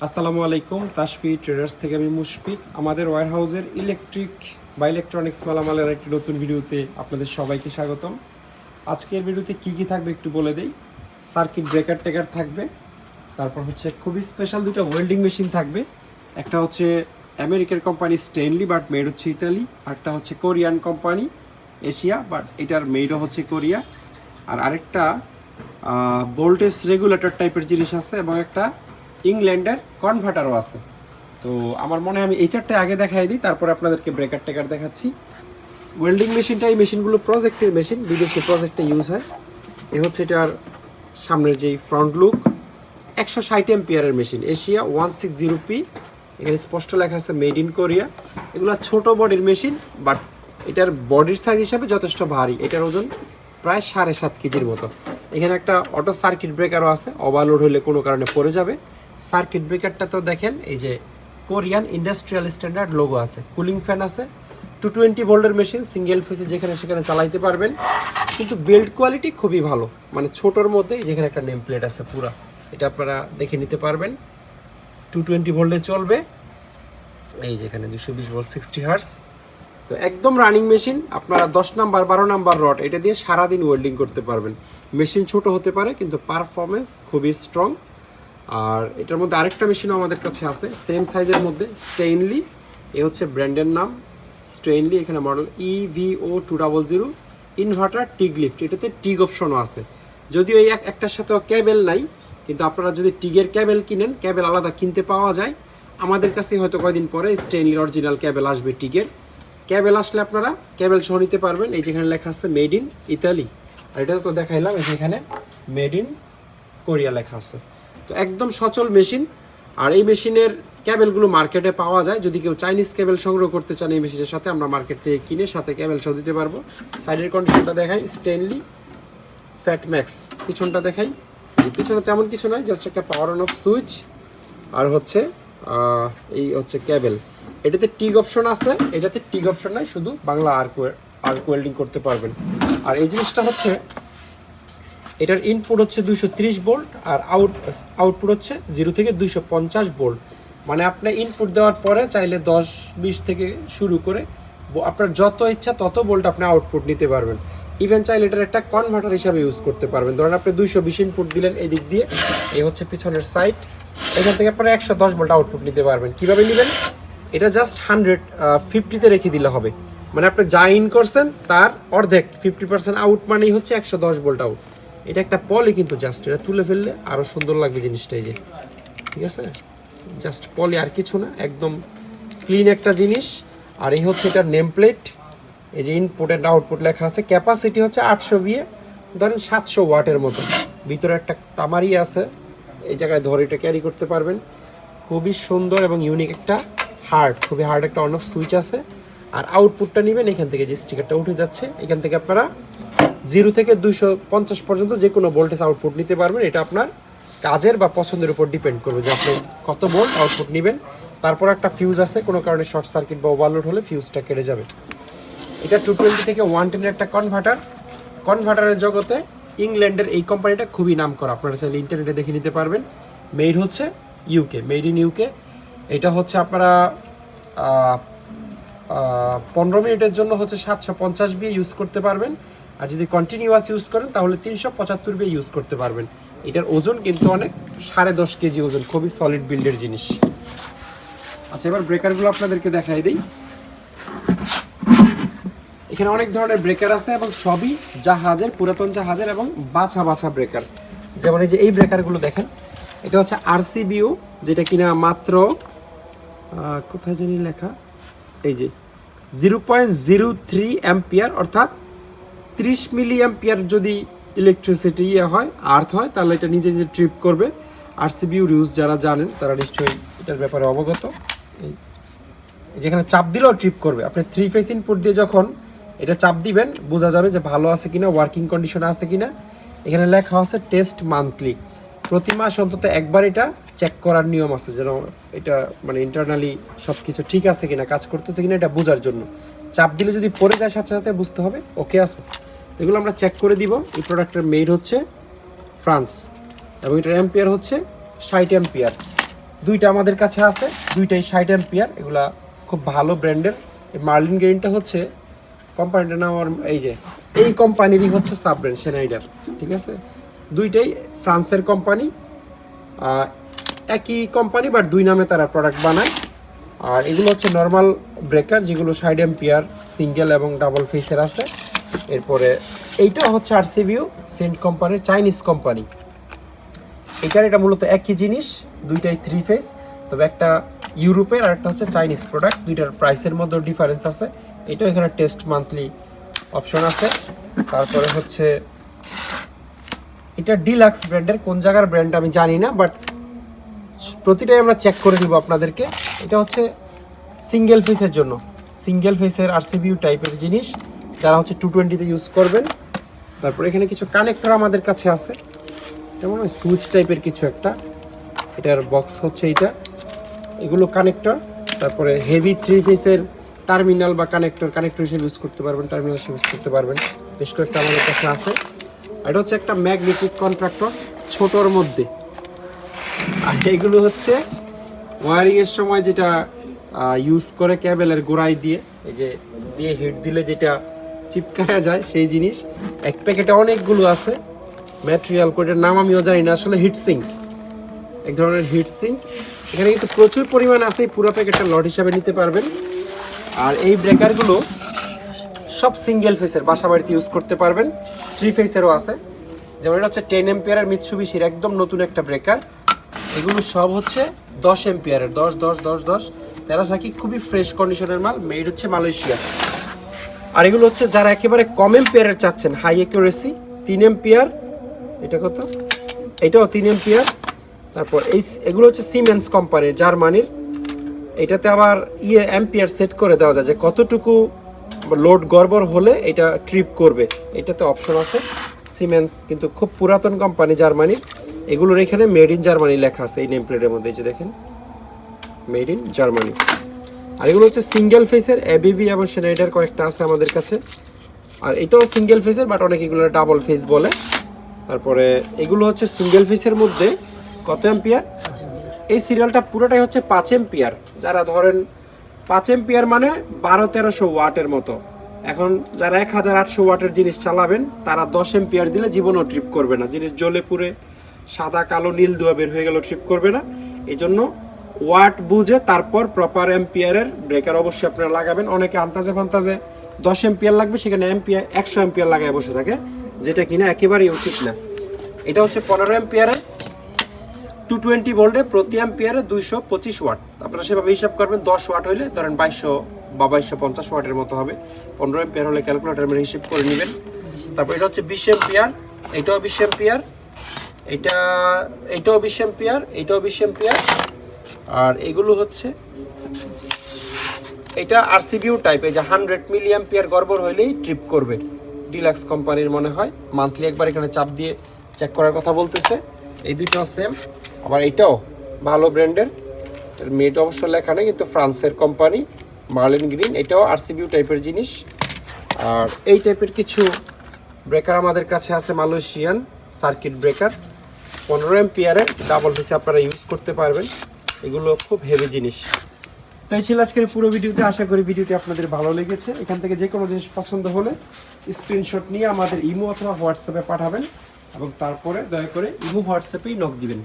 আসসালামু আলাইকুম, তাশফি ট্রেডার্স থেকে আমি মুশফিক। আমাদের ওয়্যারহাউসের ইলেকট্রিক বা ইলেকট্রনিক্স মালামালের একটি নতুন ভিডিওতে আপনাদের সবাইকে স্বাগতম। আজকের ভিডিওতে কি কি থাকবে একটু বলে দেই। সার্কিট ব্রেকার টেকার থাকবে, তারপর হচ্ছে খুবই স্পেশাল দুটো ওয়েল্ডিং মেশিন থাকবে। একটা হচ্ছে আমেরিকার কোম্পানি স্টেনলি বাট মেড হচ্ছে ইতালি, আরটা হচ্ছে কোরিয়ান কোম্পানি এশিয়া বাট এটার মেডও হচ্ছে কোরিয়া। আর আরেকটা ভোল্টেজ রেগুলেটর টাইপের জিনিস আছে এবং একটা ইংল্যান্ডের কনভার্টারও আছে। তো আমার মনে হয় আমি এই চারটে আগে দেখাই দিই, তারপরে আপনাদেরকে ব্রেকার টেকার দেখাচ্ছি। ওয়েল্ডিং মেশিনটা, এই মেশিনগুলো প্রজেক্টের মেশিন, বিদেশি প্রজেক্টে ইউজ হয়। এ হচ্ছে এটার সামনের যেই ফ্রন্ট লুক, 160 এম্পিয়ারের মেশিন, এশিয়া 160P। এখানে স্পষ্ট লেখা আছে মেড ইন কোরিয়া। এগুলো ছোট বডির মেশিন, বাট এটার বডির সাইজ হিসাবে যথেষ্ট ভারী। এটার ওজন প্রায় 7.5 কেজির মতো। এখানে একটা অটো সার্কিট ব্রেকারও আছে, ওভারলোড হলে কোনো কারণে পড়ে যাবে। সার্কিট ব্রেকারটা তো দেখেন, এই যে কোরিয়ান ইন্ডাস্ট্রিয়াল স্ট্যান্ডার্ড লোগো আছে। কুলিং ফ্যান আছে, 220 ভোল্টের মেশিন, সিঙ্গেল ফেসে যেখানে সেখানে চালাইতে পারবেন। কিন্তু বিল্ড কোয়ালিটি খুবই ভালো, মানে ছোটোর মধ্যেই যেখানে একটা নেম প্লেট আছে পুরা, এটা আপনারা দেখে নিতে পারবেন। 220 ভোল্টে চলবে, এই যেখানে 220 ভোল্ট 60 হার্স। তো একদম রানিং মেশিন। আপনারা 10 নাম্বার 12 নাম্বার রড এটা দিয়ে সারাদিন ওয়েল্ডিং করতে পারবেন। মেশিন ছোট হতে পারে কিন্তু পারফরমেন্স খুবই স্ট্রং। আর এটার মধ্যে আরেকটা মেশিনও আমাদের কাছে আছে সেম সাইজের মধ্যে, স্টেইনলি। এ হচ্ছে ব্র্যান্ডের নাম স্টেইনলি। এখানে model EVO200, inverter TIG lift. এটাতে টিগ অপশনও আছে, যদিও এই একটার সাথে ক্যাবেল নাই, কিন্তু আপনারা যদি টিগের ক্যাবেল কিনেন, ক্যাবেল আলাদা কিনতে পাওয়া যায়। আমাদের কাছে হয়তো কয়েকদিন পরে স্টেইনলি অরিজিনাল ক্যাবেল আসবে। টিগের ক্যাবেল আসলে আপনারা ক্যাবেল সহ নিতে পারবেন। এই যেখানে লেখা আছে মেড ইন ইতালি, আর এটা তো দেখাইলাম, এই যেখানে মেড ইন কোরিয়া লেখা আছে। তো একদম সচল মেশিন। আর এই মেশিনের ক্যাবেলগুলো মার্কেটে পাওয়া যায়। যদি কেউ চাইনিজ ক্যাবেল সংগ্রহ করতে চান এই মেশিনের সাথে, আমরা মার্কেট থেকে কিনে সাথে ক্যাবেল সহ দিতে পারবো। সাইডের কন্ডিশনটা দেখাই, স্টেনলি ফ্যাট ম্যাক্স। পিছনটা দেখাই, পিছনে তেমন কিছু নয়, জাস্ট একটা পাওয়ার অন অফ সুইচ আর হচ্ছে এই হচ্ছে ক্যাবেল। এটাতে টিগ অপশন আছে, এটাতে টিগ অপশন নাই, শুধু বাংলা আর্ক ওয়েল্ডিং করতে পারবেন। আর এই জিনিসটা হচ্ছে, এটার ইনপুট হচ্ছে 230 ভোল্ট আর আউটপুট হচ্ছে 0 থেকে 250 ভোল্ট। মানে আপনি ইনপুট দেওয়ার পরে চাইলে 10-20 থেকে শুরু করে আপনার যত ইচ্ছা তত ভোল্ট আপনি আউটপুট নিতে পারবেন। ইভেন চাইলে এটার একটা কনভার্টার হিসাবে ইউজ করতে পারবেন। ধরেন আপনি 220 ইনপুট দিলেন এই দিক দিয়ে, এই হচ্ছে পিছনের সাইড, এখান থেকে আপনারা 110 ভোল্ট আউটপুট নিতে পারবেন। কীভাবে নেবেন? এটা জাস্ট 150-তে রেখে দিলে হবে। মানে আপনি যা ইন করছেন তার অর্ধেক, 50% আউট মানেই হচ্ছে 110 ভোল্ট আউট। এটা একটা পলি, কিন্তু জাস্ট এটা তুলে ফেললে আরও সুন্দর লাগবে জিনিসটা। এই যে, ঠিক আছে, জাস্ট পলি, আর কিছু না, একদম ক্লিন একটা জিনিস। আর এই হচ্ছে এটার নেম প্লেট। এই যে ইনপুট অ্যান্ড আউটপুট লেখা আছে। ক্যাপাসিটি হচ্ছে 800 VA, ধরেন 700 ওয়াটের মতো। ভিতরে একটা তামারি আছে, এই জায়গায় ধরে এটা ক্যারি করতে পারবেন। খুবই সুন্দর এবং ইউনিক একটা খুবই হার্ড একটা অন অফ সুইচ আছে। আর আউটপুটটা নেবেন এখান থেকে, যে স্টিকারটা উঠে যাচ্ছে এখান থেকে আপনারা 0 থেকে 250 পর্যন্ত যে কোনো ভোল্টেজ আউটপুট নিতে পারবেন। এটা আপনার কাজের বা পছন্দের উপর ডিপেন্ড করবে যে আপনি কত ভোল্ট আউটপুট নেবেন। তারপর একটা ফিউজ আছে, কোনো কারণে শর্ট সার্কিট বা ওভারলোড হলে ফিউজটা কেটে যাবে। এটা 220 থেকে 110 এর একটা কনভার্টারের জগতে ইংল্যান্ডের এই কোম্পানিটা খুবই নাম করা। আপনারা চাইলে ইন্টারনেটে দেখে নিতে পারবেন। মেড হচ্ছে ইউকে, মেড ইন ইউকে। এটা হচ্ছে আপনারা 15 মিনিটের জন্য হচ্ছে 750 VA ইউজ করতে পারবেন। আর যদি কন্টিনিউয়াস ইউজ করেন তাহলে 375 VA ইউজ করতে পারবেন। এটার ওজন কিন্তু অনেক, 10.5 কেজি ওজন, খুবই সলিড বিল্ডের জিনিস। আচ্ছা, এবার ব্রেকারগুলো আপনাদেরকে দেখাই দিই। এখানে অনেক ধরনের ব্রেকার আছে এবং সবই জাহাজের, পুরাতন জাহাজের এবং বাছা বাছা ব্রেকার। যেমন এই যে এই ব্রেকারগুলো দেখেন, এটা হচ্ছে RCBO, যেটা কিনা মাত্র কোথায় জানি লেখা, এই যে 0.03 অ্যাম্পিয়ার, অর্থাৎ 30 মিলি অ্যাম্পিয়ার যদি ইলেকট্রিসিটি হয়, আর্থ হয়, তাহলে এটা নিজে নিজে ট্রিপ করবে। RCBO ইউজ যারা জানেন তারা নিশ্চয়ই এটার ব্যাপারে অবগত। যেখানে চাপ দিলেও ট্রিপ করবে। আপনি 3 ফেজ ইনপুট দিয়ে যখন এটা চাপ দিবেন, বোঝা যাবে যে ভালো আছে কিনা, ওয়ার্কিং কন্ডিশনে আছে কিনা। এখানে লেখা আছে টেস্ট মান্থলি, প্রতি মাস অন্তত একবার এটা চেক করার নিয়ম আছে, যেন এটা মানে ইন্টারনালি সব কিছু ঠিক আছে কিনা, কাজ করতেছে কিনা, এটা বোঝার জন্য। চাপ দিলে যদি পড়ে যায় সাথে সাথে বুঝতে হবে ওকে আছে। এগুলো আমরা চেক করে দিব। এই প্রোডাক্টের মেড হচ্ছে ফ্রান্স এবং এটার অ্যাম্পিয়ার হচ্ছে 60 অ্যাম্পিয়ার। দুইটা আমাদের কাছে আছে, দুইটাই 60 অ্যাম্পিয়ার, এগুলা খুব ভালো ব্র্যান্ডের। এই মার্লিন গ্রিনটা হচ্ছে কোম্পানিটার নাম আমার এই কোম্পানিরই হচ্ছে সাব ব্র্যান্ড সেনাইডার, ঠিক আছে। দুইটাই ফ্রান্সের কোম্পানি, একই কোম্পানি বাট দুই নামে তারা প্রোডাক্ট বানায়। আর এগুলো হচ্ছে নর্মাল ব্রেকার, যেগুলো 60 অ্যাম্পিয়ার সিঙ্গেল এবং ডাবল ফেসের আছে। এরপরে এইটা হচ্ছে আরসিবিউ সেন্ট কোম্পানির, চাইনিজ কোম্পানি। এটা মূলত একই জিনিস, দুইটাই 3 ফেস, তবে একটা ইউরোপের আর একটা হচ্ছে চাইনিজ প্রোডাক্ট। দুইটার প্রাইসের মধ্যে ডিফারেন্স আছে। এটাও এখানে টেস্ট মান্থলি অপশন আছে। তারপরে হচ্ছে এটা ডিলাক্স ব্র্যান্ডের, কোন জায়গার ব্র্যান্ড আমি জানি না, বাট প্রতিটাই আমরা চেক করে দিব আপনাদেরকে। এটা হচ্ছে সিঙ্গেল ফেসের জন্য, সিঙ্গেল ফেসের আরসিবিউ টাইপের জিনিস, যারা হচ্ছে 220-তে ইউজ করবেন। তারপর এখানে কিছু কানেক্টর আমাদের কাছে আছে, যেমন সুইচ টাইপের কিছু একটা, এটার বক্স হচ্ছে এইটা, এগুলো কানেক্টর। তারপরে হেভি 3 ফেসের টার্মিনাল বা কানেক্টর হিসেবে ইউজ করতে পারবেন, টার্মিনাল হিসেবে ইউজ করতে পারবেন, বেশ কয়েকটা আমাদের কাছে আছে। এটা হচ্ছে একটা ম্যাগনেটিক কন্ট্রাক্টর ছোটর মধ্যে। আর এগুলো হচ্ছে ওয়ারিংয়ের সময় যেটা ইউজ করে ক্যাবেলের গোড়ায় দিয়ে, এই যে দিয়ে হিট দিলে যেটা চিপকায়া যায় সেই জিনিস। এক প্যাকেটে অনেকগুলো আছে, ম্যাটেরিয়াল কোডের নাম আমিও জানি না আসলে। হিটসিঙ্ক, এক ধরনের হিটসিঙ্ক, এখানে কিন্তু প্রচুর পরিমাণ আছে, পুরো প্যাকেটটা লট হিসাবে নিতে পারবেন। আর এই ব্রেকারগুলো সব সিঙ্গেল ফেসের, বাসা বাড়িতে ইউজ করতে পারবেন। 3 ফেসেরও আছে, যেমন এটা হচ্ছে 10 অ্যাম্পিয়ারের মিৎসুবিশির একদম নতুন একটা ব্রেকার। এগুলো সব হচ্ছে 10 অ্যাম্পিয়ারের, 10 তেরাসাকি, খুবই ফ্রেশ কন্ডিশনের মাল, মেড হচ্ছে মালয়েশিয়া। আর এগুলো হচ্ছে যারা একেবারে কম অ্যাম্পিয়ারের চাচ্ছেন, হাই অ্যাকুরেসি, 3 অ্যাম্পিয়ার, এটা কত, এটাও 3 অ্যাম্পিয়ার। তারপর এগুলো হচ্ছে সিমেন্স কোম্পানির, জার্মানির। এটাতে আবার অ্যাম্পিয়ার সেট করে দেওয়া যায় যে কতটুকু লোড গড়বড় হলে এটা ট্রিপ করবে, এটাতে অপশন আছে। সিমেন্স কিন্তু খুব পুরাতন কোম্পানি, জার্মানির। এগুলোর এখানে মেড ইন জার্মানি লেখা আছে এই নেম প্লেটের মধ্যে, যে দেখেন মেড ইন জার্মানি। আর এগুলো হচ্ছে সিঙ্গেল ফেসের, এবিবি এবং সেনাইডার কয়েকটা আছে আমাদের কাছে। আর এটাও সিঙ্গেল ফেসের, বাট অনেক এগুলো ডাবল ফেস বলে। তারপরে এগুলো হচ্ছে সিঙ্গেল ফেসের মধ্যে কত অ্যাম্পিয়ার, এই সিরিয়ালটা পুরোটাই হচ্ছে 5 অ্যাম্পিয়ার। যারা ধরেন 5 অ্যাম্পিয়ার মানে 1200-1300 ওয়াটের মতো। এখন যারা 1800 ওয়াটের জিনিস চালাবেন, তারা 10 অ্যাম্পিয়ার দিলে জীবনও ট্রিপ করবে না, জিনিস জ্বলে পুড়ে সাদা কালো নীল ধোয়া বের হয়ে গেল, ট্রিপ করবে না। এই জন্য ওয়াট বুঝে তারপর প্রপার অ্যাম্পিয়ারের ব্রেকার অবশ্যই আপনারা লাগাবেন। অনেকে আন্তাজে ফান্তাজে 10 অ্যাম্পিয়ার লাগবে, সেখানে 100 অ্যাম্পিয়ার লাগায় বসে থাকে, যেটা কিনা একেবারেই উচিত না। এটা হচ্ছে 15 অ্যাম্পিয়ারের 220 ভোল্টে, প্রতি অ্যাম্পিয়ারে 225 ওয়াট। আপনারা সেভাবে হিসাব করবেন, 10 ওয়াট হলে ধরেন 2200 বা 2250 ওয়াটের মতো হবে। 15 অ্যাম্পিয়ার হলে ক্যালকুলেটর মেরে হিসাব করে নেবেন। তারপর এটা হচ্ছে 20 অ্যাম্পিয়ার, এটাও 20 অ্যাম্পিয়ার, এটাও 20 অ্যাম্পিয়ার, এটাও 20 অ্যাম্পিয়ার। আর এগুলো হচ্ছে এটা আরসিবিউ টাইপ, এই যে 100 মিলি অ্যাম্পিয়ার গড়বড় হইলেই ট্রিপ করবে। ডিলাক্স কোম্পানির মনে হয়, মান্থলি একবার এখানে চাপ দিয়ে চেক করার কথা বলতেছে। এই দুইটাও সেম। আবার এটাও ভালো ব্র্যান্ডের, মেড অবশ্য লেখা নেই, কিন্তু ফ্রান্সের কোম্পানি, মার্লিন গ্রিন। এটাও আরসিবিউ টাইপের জিনিস। আর এই টাইপের কিছু ব্রেকার আমাদের কাছে আছে, মালয়েশিয়ান সার্কিট ব্রেকার, 15 অ্যাম্পিয়ারের ডাবল ফেসে আপনারা ইউজ করতে পারবেন। এগুলো খুব হেভি জিনিস। তো এই ছিল আজকের পুরো ভিডিওতে। আশা করি ভিডিওটি আপনাদের ভালো লেগেছে। এখান থেকে যে কোনো জিনিস পছন্দ হলে স্ক্রিনশট নিয়ে আমাদের ইমো অথবা হোয়াটসঅ্যাপে পাঠাবেন, এবং তারপরে দয়া করে ইমো হোয়াটসঅ্যাপেই নক দিবেন।